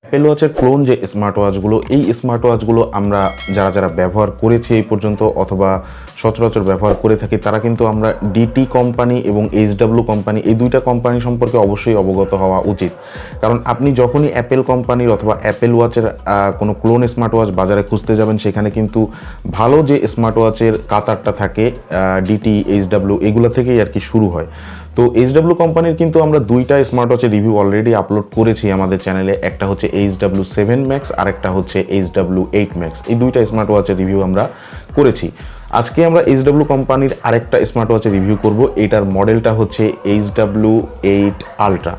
Apple ওয়াচের clone যে smart ওয়াচগুলো, এই smart ওয়াচগুলো আমরা যারা ব্যবহার করেছি এই পর্যন্ত অথবা সচরাচর ব্যবহার করে থাকি, তারা কিন্তু আমরা ডিটি কোম্পানি এবং HW কোম্পানি, এই দুইটা কোম্পানি সম্পর্কে অবশ্যই অবগত হওয়া উচিত। কারণ আপনি যখনই অ্যাপেল কোম্পানির অথবা অ্যাপেল ওয়াচের কোনো ক্লোন স্মার্ট ওয়াচ বাজারে খুঁজতে যাবেন, সেখানে কিন্তু ভালো যে স্মার্ট ওয়াচের কাতারটা থাকে ডিটি, HW এগুলো থেকেই আর কি শুরু হয়। তো HW কোম্পানির কিন্তু আমরা দুইটা স্মার্ট ওয়াচের রিভিউ অলরেডি আপলোড করেছি আমাদের চ্যানেলে। একটা হচ্ছে HW7 Max আর একটা হচ্ছে HW8 Max। এই দুইটা স্মার্ট ওয়াচের রিভিউ আমরা করেছি। আজকে আমরা HW কোম্পানির আরেকটা স্মার্ট ওয়াচের রিভিউ করব। এটার মডেলটা হচ্ছে HW8 আলট্রা।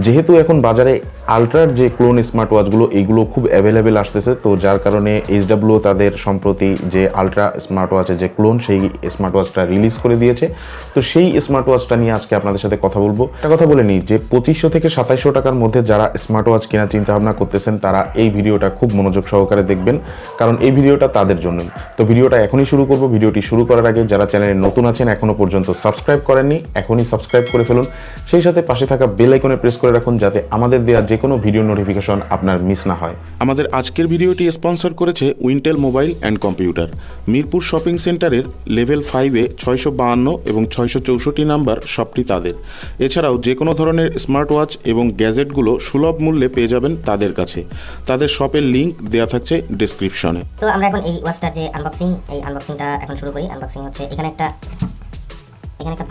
যেহেতু এখন বাজারে আলট্রার যে ক্লোন স্মার্ট ওয়াচগুলো এইগুলো খুব অ্যাভেলেবেল আসতেছে, তো যার কারণে HW তাদের সম্প্রতি যে আলট্রা স্মার্ট ওয়াচের যে ক্লোন সেই স্মার্ট ওয়াচটা রিলিজ করে দিয়েছে। তো সেই স্মার্ট ওয়াচটা নিয়ে আজকে আপনাদের সাথে কথা বলবো। একটা কথা বলে নিই যে 2500 থেকে 2700 টাকার মধ্যে যারা স্মার্ট ওয়াচ কেনার চিন্তা ভাবনা করতেছেন, তারা এই ভিডিওটা খুব মনোযোগ সহকারে দেখবেন, কারণ এই ভিডিওটা তাদের জন্যই। তো ভিডিওটা এখনই শুরু করব। ভিডিওটি শুরু করার আগে যারা চ্যানেলে নতুন আছেন, এখনো পর্যন্ত সাবস্ক্রাইব করেননি, এখনই সাবস্ক্রাইব করে ফেলুন। সেই সাথে পাশে থাকা বেল আইকনে প্রেস করে রাখুন, যাতে আমাদের দেওয়া যে কোনো ভিডিও নোটিফিকেশন আপনার মিস না হয়। আমাদের আজকের ভিডিওটি স্পন্সর করেছে Wintel mobile and computer. Mirpur shopping সেন্টারের লেভেল 5-এ 652 এবং 664 নাম্বার শপটি তাদের। এছাড়াও যে কোনো ধরনের স্মার্ট ওয়াচ এবং গ্যাজেটগুলো সুলভ মূল্যে পেয়ে যাবেন তাদের কাছে। তাদের শপের লিঙ্ক দেওয়া থাকছে ডেসক্রিপশনে। তো আমরা এখন এই ওয়াচটার যে আনবক্সিংটা এখন শুরু করি। আনবক্সিং হচ্ছে এখানে একটা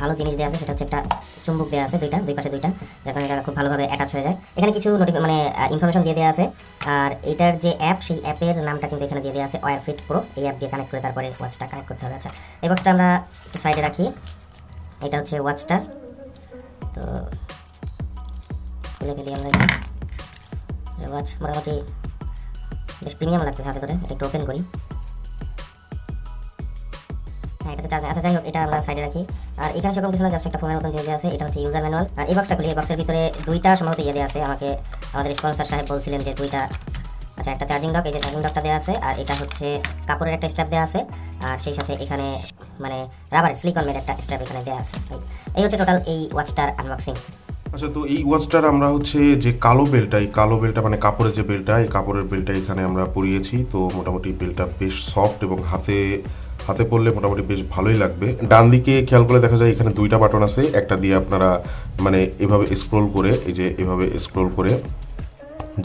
ভালো জিনিস দেওয়া আছে, সেটা হচ্ছে একটা চুম্বক দেওয়া আছে দুই পাশে দুইটা, যার কারণে এটা খুব ভালোভাবে অ্যাটাচ হয়ে যায়। এখানে কিছু ইনফরমেশন দিয়ে দেওয়া আছে, আর এটার যে অ্যাপ, সেই অ্যাপের নামটা কিন্তু এখানে দিয়ে দেওয়া আছে, ওয়্যার ফিট প্রো। এই অ্যাপ দিয়ে কানেক্ট করে তারপরে ওয়াচটা কানেক্ট করতে হবে। আচ্ছা, এই বক্সটা আমরা একটু সাইডে রাখি। এটা হচ্ছে ওয়াচটা। তো খুলে ফেলি আমরা। ওয়াচ মোটামুটি বেশ প্রিমিয়াম লাগতেছে হাতে ধরে। এটা একটু ওপেন করি। এটাতে চার্জ। আচ্ছা, যাই হোক, এটা আমরা সাইডে রাখি। আর এখানে সেরকম কিছু না, জাস্ট একটা ফোনের মতন জিনিস আছে। এটা হচ্ছে ইউজার ম্যানুয়াল। আর এই বক্সটা খুলি। এই বক্সের ভিতরে দুইটা সম্ভবত দেওয়া আছে। আমাদের স্পন্সর সাহেব বলছিলেন যে দুইটা। আচ্ছা, একটা চার্জিং ডক, এই যে চার্জিং ডকটা দেওয়া আছে। আর এটা হচ্ছে কাপড়ের একটা স্ট্র্যাপ দেওয়া আছে। আর সেই সাথে এখানে রাবারের সিলিকন মেড একটা স্ট্র্যাপ এখানে দেওয়া আছে। এই হচ্ছে টোটাল এই ওয়াচটার আনবক্সিং। আচ্ছা, তো এই ওয়াচটার আমরা হচ্ছে যে কালো বেল্টটা মানে কাপড়ের যে বেল্টটা, এই কাপড়ের বেল্টটা এখানে আমরা পরিয়েছি। তো মোটামুটি বেল্টটা বেশ সফট এবং হাতে পরলে মোটামুটি বেশ ভালোই লাগবে। ডান দিকে খেয়াল করে দেখা যায় এখানে দুইটা বাটন আছে। একটা দিয়ে আপনারা এভাবে স্ক্রোল করে, এই যে এভাবে স্ক্রোল করে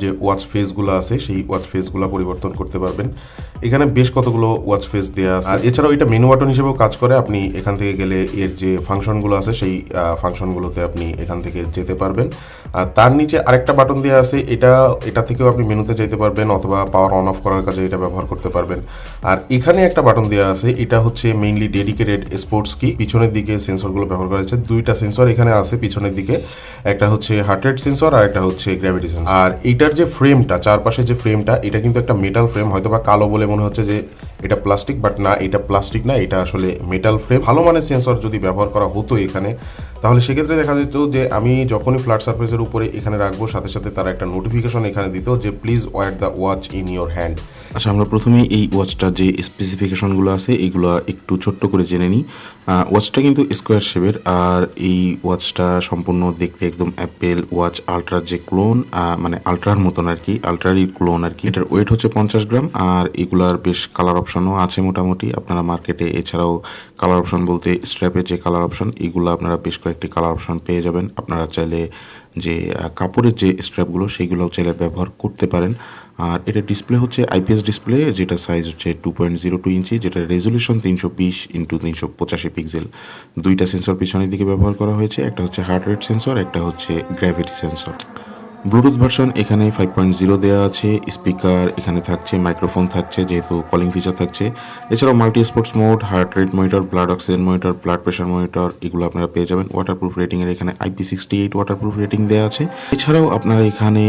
যে ওয়াচ ফেসগুলো আছে সেই ওয়াচ ফেসগুলো পরিবর্তন করতে পারবেন। এখানে বেশ কতগুলো ওয়াচ ফেস দেওয়া আছে। আর এছাড়াও এটা মেনু বাটন হিসেবেও কাজ করে। আপনি এখান থেকে গেলে এর যে ফাংশনগুলো আছে সেই ফাংশনগুলোতে আপনি এখান থেকে যেতে পারবেন। আর তার নিচে আরেকটা বাটন দেওয়া আছে। এটা থেকেও আপনি মেনুতে যেতে পারবেন অথবা পাওয়ার অন অফ করার কাজে এটা ব্যবহার করতে পারবেন। আর এখানে একটা বাটন দেওয়া আছে, এটা হচ্ছে মেইনলি ডেডিকেটেড স্পোর্টস কি। পিছনের দিকে সেন্সরগুলো ব্যবহার করা হয়েছে। দুইটা সেন্সর এখানে আছে পিছনের দিকে, একটা হচ্ছে হার্ট রেট সেন্সর আর একটা হচ্ছে গ্র্যাভিটি সেন্সর। আর এটার যে ফ্রেমটা, চারপাশে যে ফ্রেমটা, এটা কিন্তু একটা মেটাল ফ্রেম। হয়তোবা কালো বলে মনে হচ্ছে যে এটা প্লাস্টিক, বাট না, এটা প্লাস্টিক না, এটা আসলে মেটাল ফ্রেম। ভালো মানের সেন্সর যদি ব্যবহার করা হতো এখানে, তাহলে সেক্ষেত্রে দেখা যেত যে আমি যখনই ফ্ল্যাট সার্ফেসের উপরে এখানে রাখবো, সাথে সাথে তারা একটা নোটিফিকেশন এখানে দিত যে please wear the watch in your hand. আচ্ছা, আমরা প্রথমেই এই ওয়াচটার যে স্পেসিফিকেশনগুলো আছে এইগুলো একটু ছোট্ট করে জেনে নিই। ওয়াচটা কিন্তু স্কোয়ার শেপের, আর এই ওয়াচটা সম্পূর্ণ দেখতে একদম অ্যাপেল ওয়াচ আলট্রার যে ক্লোন, আলট্রার মতন আর কি, আলট্রারই ক্লোন আর কি। এটার ওয়েট হচ্ছে 50 গ্রাম। আর এগুলার বেশ কালার অপশনও আছে মোটামুটি আপনারা মার্কেটে। এছাড়াও কালার অপশন বলতে স্ট্র্যাপের যে কালার অপশন, এইগুলো আপনারা বেশ কয়েকটি কালার অপশন পেয়ে যাবেন। আপনারা চাইলে যে কাপড়ের যে স্ট্র্যাপগুলো সেইগুলোও চাইলে ব্যবহার করতে পারেন। আর এটা ডিসপ্লে হচ্ছে IPS ডিসপ্লে, যেটা সাইজ হচ্ছে 2.02 ইঞ্চি, যেটা রেজলিউশন 320x385 পিক্সেল। দুইটা সেন্সর পিছনের দিকে ব্যবহার করা হয়েছে, একটা হচ্ছে হার্ট রেট সেন্সর, একটা হচ্ছে গ্র্যাভিটি সেন্সর। ব্লুটুথ ভার্সন এখানে 5.0 দেওয়া আছে। স্পিকার এখানে থাকছে, মাইক্রোফোন থাকছে যেহেতু কলিং ফিচার থাকছে। এছাড়াও multi sports mode, heart rate monitor, blood oxygen monitor, blood pressure monitor, এগুলো আপনারা পেয়ে যাবেন। ওয়াটারপ্রুফ রেটিংয়ের এখানে IP68 ওয়াটারপ্রুফ রেটিং দেওয়া আছে। এছাড়াও আপনারা এখানে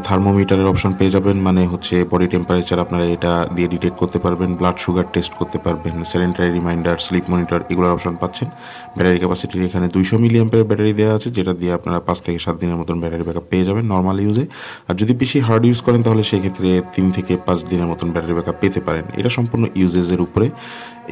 থার্মোমিটারের অপশন পেয়ে যাবেন, হচ্ছে বডি টেম্পারেচার আপনারা এটা দিয়ে ডিটেক্ট করতে পারবেন, ব্লাড সুগার টেস্ট করতে পারবেন, সেডেন্টারি রিমাইন্ডার, স্লিপ মনিটর, এগুলোর অপশন পাচ্ছেন। ব্যাটারি ক্যাপাসিটির এখানে 200 মিলিঅ্যাম্পিয়ারের ব্যাটারি দেওয়া আছে, যেটা দিয়ে আপনারা 5 থেকে 7 দিনের মতন ব্যাটারি ব্যাকআপ পেয়ে যাবেন নর্মাল ইউজে। আর যদি বেশি হার্ড ইউজ করেন তাহলে সেক্ষেত্রে 3 থেকে 5 দিনের মতন ব্যাটারি ব্যাকআপ পেতে পারেন। এটা সম্পূর্ণ ইউজেজের উপরে।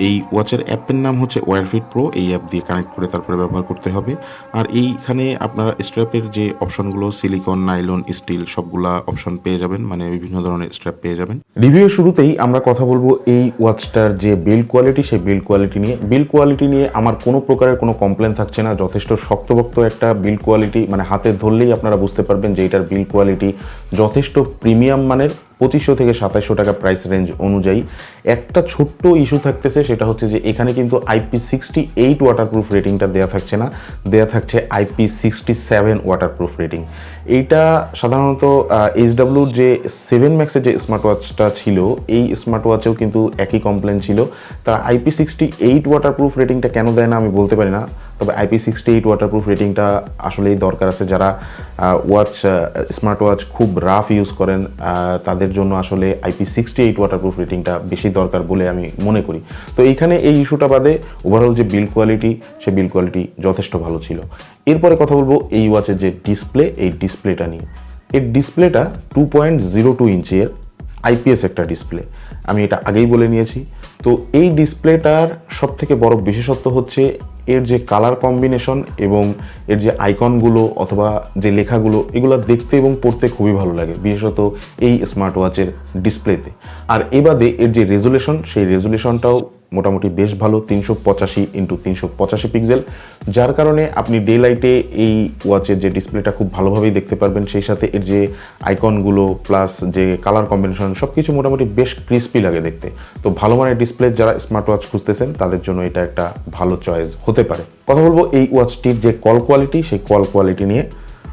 এই ওয়াচের অ্যাপের নাম হচ্ছে ওয়্যারফিট প্রো। এই অ্যাপ দিয়ে কানেক্ট করে তারপরে ব্যবহার করতে হবে। আর এইখানে আপনারা স্ট্র্যাপের যে অপশনগুলো সিলিকন, নাইলন, স্টিল সবগুলা অপশন পেয়ে যাবেন, মানে বিভিন্ন ধরনের স্ট্র্যাপ পেয়ে যাবেন। রিভিউ শুরুতেই আমরা কথা বলবো এই ওয়াচটার যে বিল্ড কোয়ালিটি, সেই বিল্ড কোয়ালিটি নিয়ে। বিল্ড কোয়ালিটি নিয়ে আমার কোনো প্রকারের কোনো কমপ্লেন থাকছে না। যথেষ্ট শক্তপোক্ত একটা বিল্ড কোয়ালিটি, মানে হাতে ধরলেই আপনারা বুঝতে পারবেন যে এটার বিল্ড কোয়ালিটি যথেষ্ট প্রিমিয়াম মানের। 2500 থেকে 2700 টাকা প্রাইস রেঞ্জ অনুযায়ী। একটা ছোট্ট ইস্যু থাকতেছে, সেটা হচ্ছে যে এখানে কিন্তু IP68 ওয়াটারপ্রুফ রেটিংটা দেয়া থাকছে না, দেয়া থাকছে IP67 ওয়াটারপ্রুফ রেটিং। এইটা সাধারণত HWর যে 7 ম্যাক্সের যে স্মার্ট ওয়াচটা ছিল, এই স্মার্ট ওয়াচেও কিন্তু একই কমপ্লেন ছিল। তা IP68 ওয়াটারপ্রুফ রেটিংটা কেন দেয় না আমি বলতে পারি না, তবে IP68 ওয়াটারপ্রুফ রেটিংটা আসলেই দরকার আছে। যারা স্মার্ট ওয়াচ খুব রাফ ইউজ করেন তাদের জন্য আসলে IP68 ওয়াটারপ্রুফ রেটিংটা বেশি দরকার বলে আমি মনে করি। তো এইখানে এই ইস্যুটা বাদে ওভারঅল যে বিল্ড কোয়ালিটি, সে বিল্ড কোয়ালিটি যথেষ্ট ভালো ছিল। এরপরে কথা বলবো এই ওয়াচের যে ডিসপ্লে, এই ডিসপ্লেটা নিয়ে। এর ডিসপ্লেটা 2.02 ইঞ্চের IPS একটা ডিসপ্লে, আমি এটা আগেই বলে নিয়েছি। তো এই ডিসপ্লেটার সবথেকে বড় বিশেষত্ব হচ্ছে এর যে কালার কম্বিনেশন এবং এর যে আইকনগুলো অথবা যে লেখাগুলো, এগুলো দেখতে এবং পড়তে খুবই ভালো লাগে, বিশেষত এই স্মার্ট ওয়াচের ডিসপ্লেতে। আর এবাদে এর যে রেজুলেশন, সেই রেজুলেশনটাও মোটামুটি বেশ ভালো, 385x385 পিক্সেল, যার কারণে আপনি ডে লাইটে এই ওয়াচের যে ডিসপ্লেটা খুব ভালোভাবেই দেখতে পারবেন। সেই সাথে এর যে আইকনগুলো প্লাস যে কালার কম্বিনেশন সব কিছু মোটামুটি বেশ ক্রিস্পি লাগে দেখতে। তো ভালো মানের ডিসপ্লে যারা স্মার্ট ওয়াচ খুঁজতেছেন তাদের জন্য এটা একটা ভালো চয়েস হতে পারে। কথা বলবো এই ওয়াচটির যে কল কোয়ালিটি, সেই কল কোয়ালিটি নিয়ে।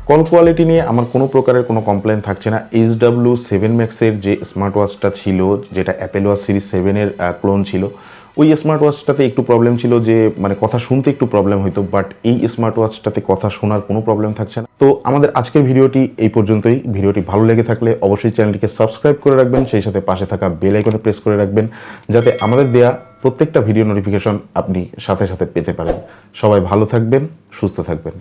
কল কোয়ালিটি নিয়ে আমার কোনো প্রকারের কোনো কমপ্লেন থাকছে না। HW7 ম্যাক্সের যে স্মার্ট ওয়াচটা ছিল, যেটা অ্যাপেল ওয়াচ সিরিজ 7-এর ক্লোন ছিল, ওই স্মার্ট ওয়াচটাতে একটু প্রবলেম ছিল যে মানে কথা শুনতে একটু প্রবলেম হতো, বাট এই স্মার্ট ওয়াচটাতে কথা শোনার কোনো প্রবলেম থাকছে না। তো আমাদের আজকের ভিডিওটি এই পর্যন্তই। ভিডিওটি ভালো লেগে থাকলে অবশ্যই চ্যানেলটিকে সাবস্ক্রাইব করে রাখবেন, সেই সাথে পাশে থাকা বেল আইকনে প্রেস করে রাখবেন, যাতে আমাদের দেয়া প্রত্যেকটা ভিডিও নোটিফিকেশন আপনি সাথে সাথে পেতে পারেন। সবাই ভালো থাকবেন, সুস্থ থাকবেন।